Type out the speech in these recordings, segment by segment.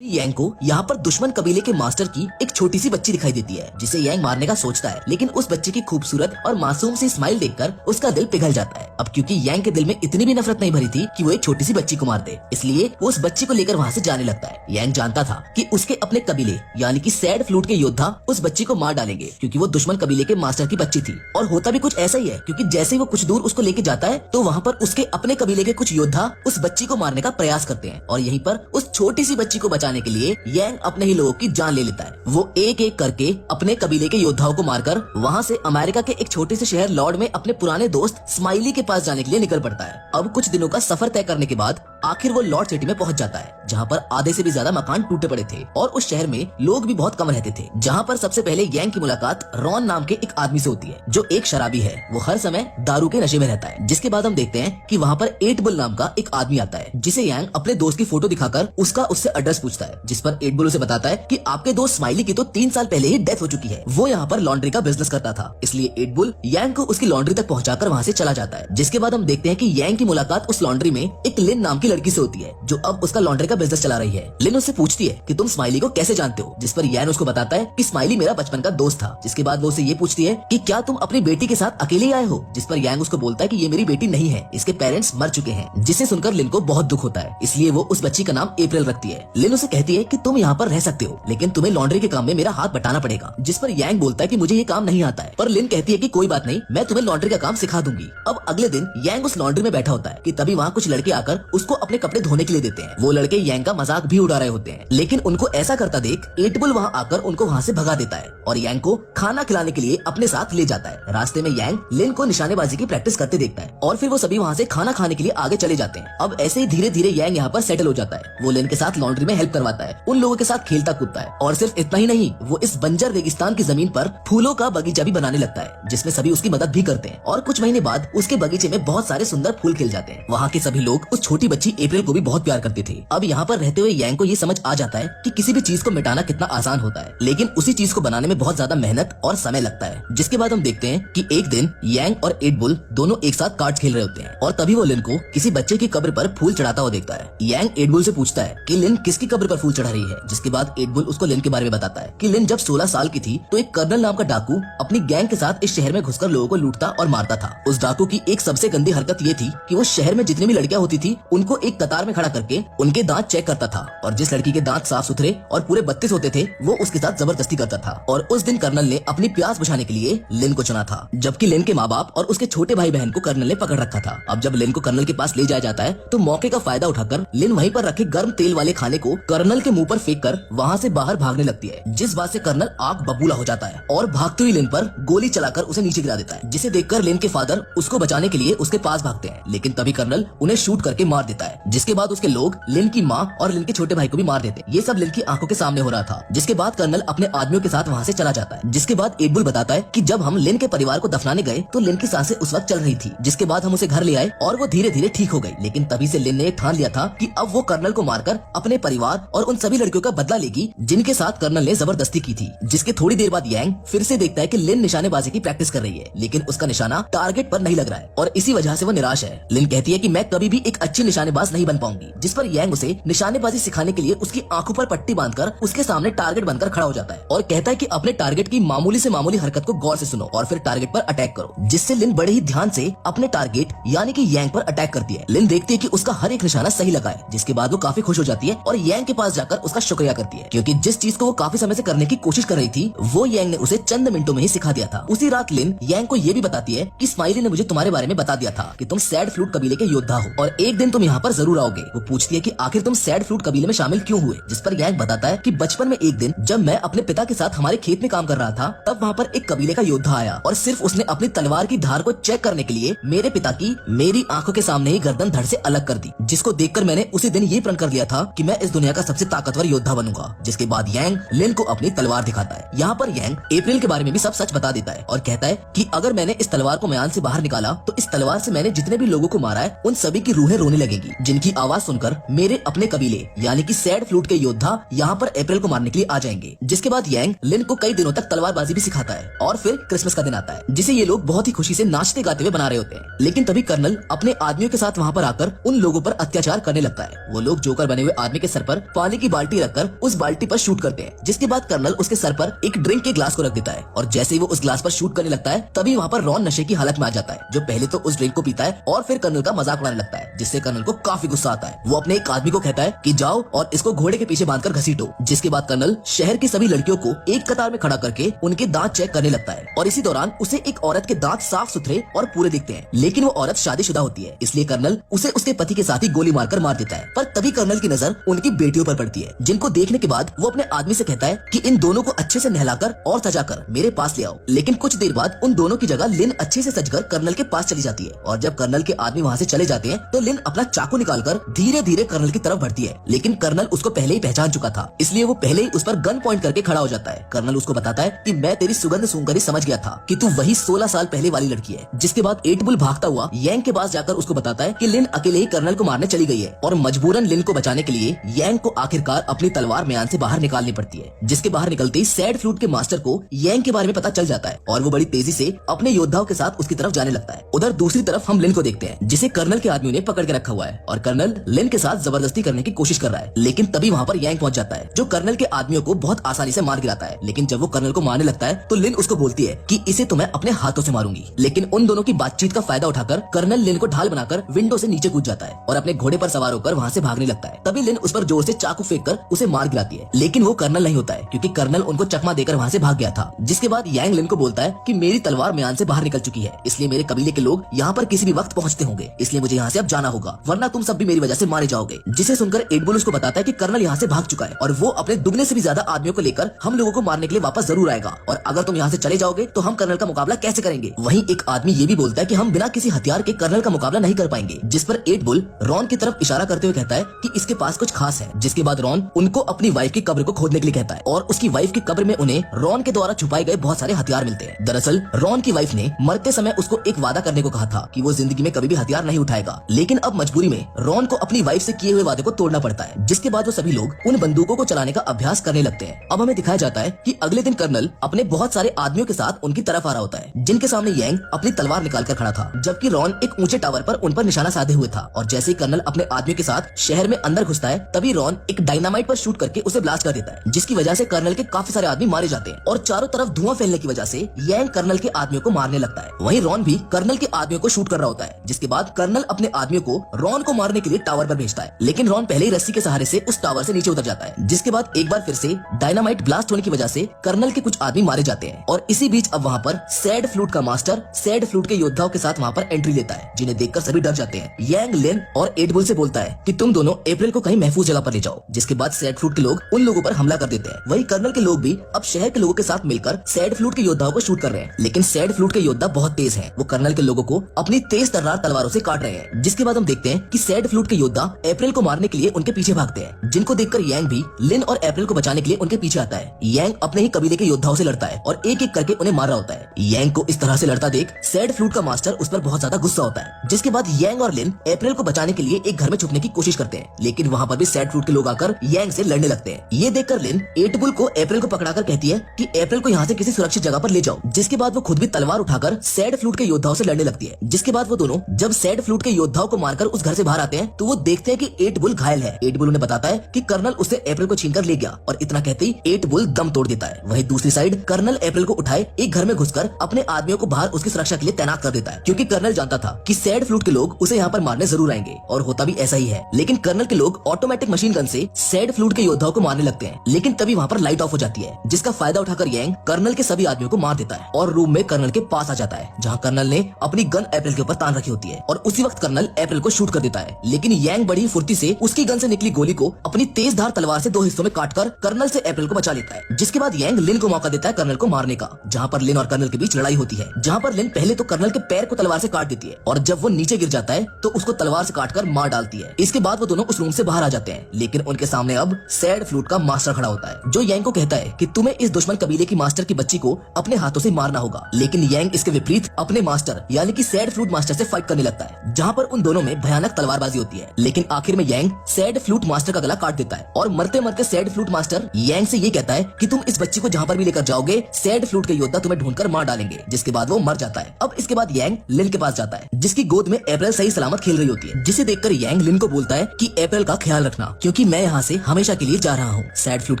यांग को यहाँ पर दुश्मन कबीले के मास्टर की एक छोटी सी बच्ची दिखाई देती है जिसे यांग मारने का सोचता है, लेकिन उस बच्चे की खूबसूरत और मासूम सी स्माइल देखकर उसका दिल पिघल जाता है। अब क्योंकि यांग के दिल में इतनी भी नफरत नहीं भरी थी कि वो एक छोटी सी बच्ची को मार दे, इसलिए वो उस बच्ची को लेकर वहाँ से जाने लगता है। यांग जानता था कि उसके अपने कबीले यानी कि सैड फ्लूट के योद्धा उस बच्ची को मार डालेंगे क्योंकि वो दुश्मन कबीले के मास्टर की बच्ची थी। और होता भी कुछ ऐसा ही है, क्योंकि जैसे ही वो कुछ दूर उसको लेके जाता है तो वहाँ पर उसके अपने कबीले के कुछ योद्धा उस बच्ची को मारने का प्रयास करते हैं और यहीं पर उस छोटी सी बच्ची को बचाने के लिए यांग अपने ही लोगों की जान ले लेता है। वो एक एक करके अपने कबीले के योद्धाओं को मारकर वहाँ से अमेरिका के एक छोटे से शहर लॉर्ड में अपने पुराने दोस्त स्माइली के पास जाने के लिए निकल पड़ता है। अब कुछ दिनों का सफर तय करने के बाद आखिर वो लॉर्ड सिटी में पहुंच जाता है, जहाँ पर आधे से भी ज्यादा मकान टूटे पड़े थे और उस शहर में लोग भी बहुत कम रहते थे। जहाँ पर सबसे पहले यांग की मुलाकात रॉन नाम के एक आदमी से होती है जो एक शराबी है। वो हर समय दारू के नशे में रहता है। जिसके बाद हम देखते हैं कि वहाँ पर 8 बुल नाम का एक आदमी आता है जिसे यांग अपने दोस्त की फोटो दिखाकर उससे एड्रेस पूछता है, जिस पर 8 बुल उसे बताता है कि आपके दोस्त स्माइली की तो 3 साल पहले ही डेथ हो चुकी है। वो यहाँ पर लॉन्ड्री का बिजनेस करता था, इसलिए 8 बुल यांग को उसकी लॉन्ड्री तक पहुँचाकर वहाँ से चला जाता है। जिसके बाद हम देखते हैं कि यांग की मुलाकात उस लॉन्ड्री में एक लिन नाम की लड़की से होती है जो अब उसका लॉन्ड्री का बिजनेस चला रही है। लिन उससे पूछती है कि तुम स्माइली को कैसे जानते हो, जिस पर यान उसको बताता है कि स्माइली मेरा बचपन का दोस्त था। जिसके बाद वो उसे ये पूछती है कि क्या तुम अपनी बेटी के साथ अकेले ही आए हो, जिस पर यांग उसको बोलता है कि ये मेरी बेटी नहीं है, इसके पेरेंट्स मर चुके हैं। जिसे सुनकर लिन को बहुत दुख होता है, इसलिए वो उस बच्ची का नाम अप्रैल रखती है। लिन उसे कहती है कि तुम यहाँ पर रह सकते हो, लेकिन तुम्हें लॉन्ड्री के काम में मेरा हाथ बटाना पड़ेगा। जिस पर यांग बोलता है कि मुझे ये काम नहीं आता है, पर लिन कहती है कि कोई बात नहीं, मैं तुम्हें लॉन्ड्री का काम सिखा दूंगी। अब अगले दिन यांग उस लॉन्ड्री में बैठा होता है कि तभी वहाँ कुछ लड़के आकर उसको अपने कपड़े धोने के लिए देते हैं। वो लड़के यांग का मजाक भी उड़ा रहे होते हैं, लेकिन उनको ऐसा करता देख 8 बुल वहाँ आकर उनको वहाँ से भगा देता है और यांग को खाना खिलाने के लिए अपने साथ ले जाता है। रास्ते में यांग लिन को निशानेबाजी की प्रैक्टिस करते देखता है और फिर वो सभी वहाँ से खाना खाने के लिए आगे चले जाते हैं। अब ऐसे ही धीरे धीरे यांग यहाँ पर सेटल हो जाता है। वो लिन के साथ लॉन्ड्री में हेल्प करवाता है, उन लोगों के साथ खेलता कूदता है और सिर्फ इतना ही नहीं, वो इस बंजर रेगिस्तान की जमीन पर फूलों का बगीचा भी बनाने लगता है, जिसमें सभी उसकी मदद भी करते हैं। और कुछ महीने बाद उसके बगीचे में बहुत सारे सुंदर फूल खिल जाते हैं। वहाँ के सभी लोग उस छोटी बच्ची अप्रैल को भी बहुत प्यार करते थे। अब यहाँ पर रहते हुए यांग को ये समझ आ जाता है कि किसी भी चीज को मिटाना कितना आसान होता है, लेकिन उसी चीज को बनाने में बहुत ज्यादा मेहनत और समय लगता है। जिसके बाद हम देखते हैं कि एक दिन यांग और 8 बुल दोनों एक साथ कार्ड्स खेल रहे होते हैं और तभी वो लिन को किसी बच्चे की कब्र पर फूल चढ़ाता हुआ देखता है। यांग 8 बुल से पूछता है कि लिन किसकी कब्र पर फूल चढ़ा रही है। जिसके बाद 8 बुल उसको लिन के बारे में बताता है कि लिन जब 16 साल की थी तो एक कर्नल नाम का डाकू अपनी गैंग के साथ इस शहर में घुसकर लोगों को लूटता और मारता था। उस डाकू की एक सबसे गंदी हरकत ये थी कि वो शहर में जितनी भी लड़कियां होती थी उनको एक कतार में खड़ा करके उनके दांत चेक करता था और जिस लड़की के दांत साफ सुथरे और पूरे 32 होते थे वो उसके साथ जबरदस्ती करता था। और उस दिन कर्नल ने अपनी प्यास बुझाने के लिए लिन को चुना था, जबकि लिन के माँ बाप और उसके छोटे भाई बहन को कर्नल ने पकड़ रखा था। अब जब लिन को कर्नल के पास ले जाया जाता है तो मौके का फायदा उठाकर लिन वहीं पर रखे गर्म तेल वाले खाने को कर्नल के मुंह पर फेंक कर वहाँ से बाहर भागने लगती है, जिस बात से कर्नल आग बबूला हो जाता है और भागती हुई लिन पर गोली चलाकर उसे नीचे गिरा देता है। जिसे देखकर लिन के फादर उसको बचाने के लिए उसके पास भागते हैं, लेकिन तभी कर्नल उन्हें शूट करके मार देता है। जिसके बाद उसके लोग लिन की माँ और लिन के छोटे भाई को भी मार देते हैं। ये सब लिन की आंखों के सामने हो रहा था। जिसके बाद कर्नल अपने आदमियों के साथ वहाँ से चला जाता है। जिसके बाद 8 बुल बताता है कि जब हम लिन के परिवार को दफनाने गए तो लिन की सांसें उस वक्त चल रही थी। जिसके बाद हम उसे घर ले आए और वो धीरे धीरे ठीक हो गई, लेकिन तभी से लिन ने ठान लिया था कि अब वो कर्नल को मारकर अपने परिवार और उन सभी लड़कियों का बदला लेगी जिनके साथ कर्नल ने जबरदस्ती की थी। जिसके थोड़ी देर बाद यांग फिर से देखता है कि लिन निशानेबाजी की प्रैक्टिस कर रही है, लेकिन उसका निशाना टारगेट पर नहीं लग रहा है और इसी वजह से वो निराश है। लिन कहती है कि मैं कभी भी एक अच्छी निशानेबाज नहीं बन पाऊंगी, जिस पर यांग उसे निशानेबाजी सिखाने के लिए उसकी आंखों पर पट्टी बांधकर उसके सामने टारगेट बनकर खड़ा हो जाता है और कहता है कि अपने टारगेट की मामूली से मामूली हरकत को गौर से सुनो और फिर टारगेट पर अटैक करो। जिससे लिन बड़े ही ध्यान से अपने टारगेट यानी कि यांग पर अटैक करती है। लिन देखती है कि उसका हर एक निशाना सही लगा है, जिसके बाद वो काफी खुश हो जाती है और यांग के पास जाकर उसका शुक्रिया करती है, क्योंकि जिस चीज को वो काफी समय से करने की कोशिश कर रही थी वो यांग ने उसे चंद मिनटों में ही सिखा दिया था। उसी रात लिन यांग को ये भी बताती है कि स्माइली ने मुझे तुम्हारे बारे में बता दिया था कि तुम सैड फ्लूट कबीले के योद्धा हो और एक दिन तुम यहाँ पर जरूर आओगे। वो पूछती है कि आखिर तुम सैड फ्लूट कबीले में शामिल क्यों हुए, जिस पर यांग बताता है कि बचपन में एक दिन जब मैं अपने पिता के साथ हमारे खेत में काम कर रहा था तब वहाँ पर एक कबीले का योद्धा आया और सिर्फ उसने अपनी तलवार की धार को चेक करने के लिए मेरे पिता की मेरी आंखों के सामने ही गर्दन धड़ से अलग कर दी, जिसको देखकर मैंने उसी दिन ये प्रण कर लिया था कि मैं इस दुनिया का सबसे ताकतवर योद्धा बनूंगा। जिसके बाद यांग लिन को अपनी तलवार दिखाता है। यहाँ पर यांग अप्रैल के बारे में भी सब सच बता देता है और कहता है कि अगर मैंने इस तलवार को म्यान से बाहर निकाला तो इस तलवार से मैंने जितने भी लोगों को मारा है उन सभी की रूहें रोने लगेंगी जाएगी, जिनकी आवाज सुनकर मेरे अपने कबीले यानी कि सैड फ्लूट के योद्धा यहाँ पर अप्रैल को मारने के लिए आ जाएंगे। जिसके बाद यांग लिन को कई दिनों तक तलवारबाजी भी सिखाता है और फिर क्रिसमस का दिन आता है जिसे ये लोग बहुत ही खुशी से नाचते गाते हुए बना रहे होते हैं। लेकिन तभी कर्नल अपने आदमियों के साथ वहाँ पर आकर उन लोगों पर अत्याचार करने लगता है। वो लोग जोकर बने हुए आदमी के सर पर पानी की बाल्टी रखकर उस बाल्टी पर शूट करते हैं, जिसके बाद कर्नल उसके सर पर एक ड्रिंक के ग्लास को रख देता है और जैसे ही वो उस ग्लास पर शूट करने लगता है तभी वहाँ पर रॉन नशे की हालत में आ जाता है, जो पहले तो उस ड्रिंक को पीता है और फिर कर्नल का मजाक उड़ाने लगता है, जिससे कर्नल को काफी गुस्सा आता है। वो अपने एक आदमी को कहता है कि जाओ और इसको घोड़े के पीछे बांधकर घसीटो। जिसके बाद कर्नल शहर की सभी लड़कियों को एक कतार में खड़ा करके उनके दांत चेक करने लगता है और इसी दौरान उसे एक औरत के दांत साफ सुथरे और पूरे दिखते हैं, लेकिन वो औरत शादीशुदा होती है, इसलिए कर्नल उसे उसके पति के साथ ही गोली मारकर मार देता है। पर तभी कर्नल की नजर उनकी बेटियों पर पड़ती है, जिनको देखने के बाद वो अपने आदमी से कहता है कि इन दोनों को अच्छे से नहलाकर और सजाकर मेरे पास ले आओ। लेकिन कुछ देर बाद उन दोनों की जगह लिन अच्छे से सजकर कर्नल के पास चली जाती है और जब कर्नल के आदमी वहाँ से चले जाते हैं तो लिन अपना चाकू निकालकर धीरे धीरे कर्नल की तरफ बढ़ती है, लेकिन कर्नल उसको पहले ही पहचान चुका था, इसलिए वो पहले ही उस पर गन पॉइंट करके खड़ा हो जाता है। कर्नल उसको बताता है कि मैं तेरी सुगंध सूंघकर ही समझ गया था कि तू वही 16 साल पहले वाली लड़की है। जिसके बाद एट बुल भागता हुआ यांग के पास जाकर उसको बताता है कि लिन अकेले ही कर्नल को मारने चली गई है और मजबूरन लिन को बचाने के लिए यांग को आखिरकार अपनी तलवार म्यान से बाहर निकालनी पड़ती है। जिसके बाहर निकलते ही सैड फ्लूट के मास्टर को यांग के बारे में पता चल जाता है और वो बड़ी तेजी से अपने योद्धाओं के साथ उसकी तरफ जाने लगता है। उधर दूसरी तरफ हम लिन को देखते हैं जिसे कर्नल के आदमियों ने पकड़ के रखा हुआ है और कर्नल लिन के साथ जबरदस्ती करने की कोशिश कर रहा है, लेकिन तभी वहाँ पर यांग पहुंच जाता है जो कर्नल के आदमियों को बहुत आसानी से मार गिराता है। लेकिन जब वो कर्नल को मारने लगता है तो लिन उसको बोलती है कि इसे तो मैं अपने हाथों से मारूंगी, लेकिन उन दोनों की बातचीत का फायदा उठाकर कर्नल लिन को ढाल बनाकर विंडो से नीचे कूद जाता है और अपने घोड़े पर सवार होकर वहाँ से भागने लगता है। तभी लिन उस पर जोर से चाकू फेंक कर उसे मार गिराती है, लेकिन वो कर्नल नहीं होता है क्योंकि कर्नल उनको चकमा देकर वहाँ से भाग गया था। जिसके बाद यांग लिन को बोलता है कि मेरी तलवार म्यान से बाहर निकल चुकी है, इसलिए मेरे कबीले के लोग यहाँ पर किसी भी वक्त पहुँचते होंगे, इसलिए मुझे यहाँ से अब जाना होगा वरना तुम सब भी मेरी वजह से मारे जाओगे। जिसे सुनकर एट बुल उसको बताता है कि कर्नल यहाँ से भाग चुका है और वो अपने दुगने से भी ज्यादा आदमियों को लेकर हम लोगों को मारने के लिए वापस जरूर आएगा और अगर तुम यहाँ से चले जाओगे तो हम कर्नल का मुकाबला कैसे करेंगे। वहीं एक आदमी ये भी बोलता है कि हम बिना किसी हथियार के कर्नल का मुकाबला नहीं कर पाएंगे, जिस पर एट बुल रॉन की तरफ इशारा करते हुए कहता है कि इसके पास कुछ खास है। जिसके बाद रॉन उनको अपनी वाइफ की कब्र को खोदने के लिए कहता है और उसकी वाइफ की कब्र में उन्हें रॉन के द्वारा छुपाए गए बहुत सारे हथियार मिलते हैं। दरअसल रॉन की वाइफ ने मरते समय उसको एक वादा करने को कहा था कि वो जिंदगी में कभी भी हथियार नहीं उठाएगा, लेकिन अब मजबूरी में रॉन को अपनी वाइफ से किए हुए वादे को तोड़ना पड़ता है। जिसके बाद वो सभी लोग उन बंदूकों को चलाने का अभ्यास करने लगते हैं। अब हमें दिखाया जाता है कि अगले दिन कर्नल अपने बहुत सारे आदमियों के साथ उनकी तरफ आ रहा होता है, जिनके सामने यांग अपनी तलवार निकाल कर खड़ा था, जबकि रॉन एक ऊंचे टावर पर उन पर निशाना साधे हुए था। और जैसे ही कर्नल अपने आदमियों के साथ शहर में अंदर घुसता है तभी रॉन एक डायनामाइट पर शूट करके उसे ब्लास्ट कर देता है, जिसकी वजह से कर्नल के काफी सारे आदमी मारे जाते हैं और चारों तरफ धुआं फैलने की वजह से यांग कर्नल के आदमियों को मारने लगता है। वहीं रॉन भी कर्नल के आदमियों को शूट कर रहा होता है। जिसके बाद कर्नल अपने आदमियों को रॉन को मारने के लिए टावर पर भेजता है, लेकिन रॉन पहले ही रस्सी के सहारे से उस टावर से नीचे उतर जाता है। जिसके बाद एक बार फिर से डायनामाइट ब्लास्ट होने की वजह से कर्नल के कुछ आदमी मारे जाते हैं और इसी बीच अब वहाँ पर सैड फ्लूट का मास्टर सैड फ्लूट के योद्धाओं के साथ वहाँ पर एंट्री लेता है, जिन्हें देखकर सभी डर जाते हैं। यांग लिन और एट बुल से बोलता है कि तुम दोनों अप्रैल को कहीं महफूज जगह पर ले जाओ। जिसके बाद सैड फ्लूट के लोग उन लोगों पर हमला कर देते हैं। वही कर्नल के लोग भी अब शहर के लोगों के साथ मिलकर सैड फ्लूट के योद्धाओं को शूट कर रहे हैं, लेकिन सैड फ्लूट के योद्धा बहुत तेज हैं। वो कर्नल के लोगों को अपनी तेज तर्रार तलवारों से काट रहे हैं। जिसके बाद हम देखते हैं कि सैड फ्लूट के योद्धा अप्रैल को मारने के लिए उनके पीछे भागते हैं, जिनको देखकर यांग भी लिन और अप्रैल को बचाने के लिए उनके पीछे आता है। यांग अपने ही कबीले के योद्धाओं से लड़ता है और एक एक करके उन्हें मार रहा होता है। यांग को इस तरह से लड़ता देख सैड फ्लूट का मास्टर उस पर बहुत ज्यादा गुस्सा होता है। जिसके बाद यांग और लिन अप्रैल को बचाने के लिए एक घर में छुपने की कोशिश करते हैं, लेकिन वहाँ पर भी सैड फ्लूट के लोग आकर यांग से लड़ने लगते हैं। ये देखकर लिन एट बुल को अप्रैल को पकड़ाकर कहती है कि अप्रैल को यहाँ से किसी सुरक्षित जगह पर ले जाओ। जिसके बाद वो खुद भी तलवार उठाकर सैड फ्लूट के योद्धाओं से लड़ने लगती है। जिसके बाद वो दोनों जब सैड फ्लूट के योद्धाओं को मारकर उस घर से बाहर आते हैं तो वो देखते हैं कि एट बुल घायल है। एट बुल उन्हें बताता है कि कर्नल उससे अप्रैल को छीनकर ले गया और इतना कहते ही एट बुल दम तोड़ देता है। वहीं दूसरी साइड कर्नल अप्रैल को उठाए एक घर में घुसकर अपने आदमियों को बाहर उसकी सुरक्षा के लिए तैनात कर देता है, क्योंकि कर्नल जानता था कि सैड फ्लूट के लोग उसे यहाँ पर मारने जरूर आएंगे और होता भी ऐसा ही है। लेकिन कर्नल के लोग ऑटोमेटिक मशीन गन से सैड फ्लूट के योद्धाओं को मारने लगते हैं, लेकिन तभी वहाँ पर लाइट ऑफ हो जाती है, जिसका फायदा उठाकर यांग कर्नल के सभी आदमियों को मार देता है और रूम में कर्नल के पास आ जाता है, जहाँ कर्नल ने अपनी गन अप्रैल के ऊपर तान रखी होती है और उसी वक्त कर्नल अप्रैल को शूट कर देता है। लेकिन यांग बड़ी फुर्ती से उसकी गन से निकली गोली को अपनी तेज धार तलवार से दो हिस्सों में काटकर कर्नल से अप्रैल को बचा लेता है। जिसके बाद यांग लिन को मौका देता है कर्नल को मारने का, जहाँ पर लिन और कर्नल के बीच लड़ाई होती है, जहाँ पर लिन पहले तो कर्नल के पैर को तलवार से काट देती है और जब वो नीचे गिर जाता है तो उसको तलवार से काटकर मार डालती है। इसके बाद वो दोनों उस रूम से बाहर आ जाते हैं, लेकिन उनके सामने अब सैड फ्लूट का मास्टर खड़ा होता है, जो यांग को कहता है कि तुम्हें इस दुश्मन कबीले की मास्टर की बच्ची को अपने हाथों से मारना होगा। लेकिन यांग इसके विपरीत अपने मास्टर यानी कि सैड फ्लूट मास्टर से फाइट करने लगता है, जहाँ पर उन दोनों में भयानक तलवारबाजी होती है। लेकिन आखिर में यांग सैड फ्लूट मास्टर का गला काट देता है और मरते मरते सैड फ्लूट मास्टर यांग से ये कहता है कि तुम इस बच्ची को जहाँ पर भी लेकर जाओगे सैड फ्लूट के योद्धा तुम्हें ढूंढकर मार डालेंगे, जिसके बाद वो मर जाता है। अब इसके बाद यांग लिन के पास जाता है जिसकी गोद में अप्रैल सही सलामत खेल रही होती है, जिसे देखकर यांग लिन को बोलता है कि अप्रैल का ख्याल रखना क्योंकि मैं यहाँ से हमेशा के लिए जा रहा हूँ। सैड फ्लूट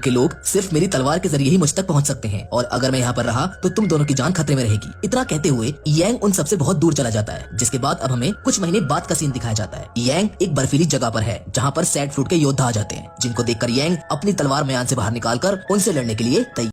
के लोग सिर्फ मेरी तलवार के जरिए ही मुझ तक पहुँच सकते हैं और अगर मैं यहाँ पर रहा तो तुम दोनों की जान खतरे में रहेगी। इतना कहते हुए यांग उन सबसे बहुत दूर चला जाता है, जिसके बाद अब हमें कुछ महीने बाद का सीन दिखाया जाता है। यांग एक बर्फीली जगह पर है जहाँ पर सैड फ्लूट के योद्धा आ जाते हैं, जिनको देखकर यांग अपनी तलवार म्यान से बाहर निकालकर उनसे लड़ने के लिए तैयार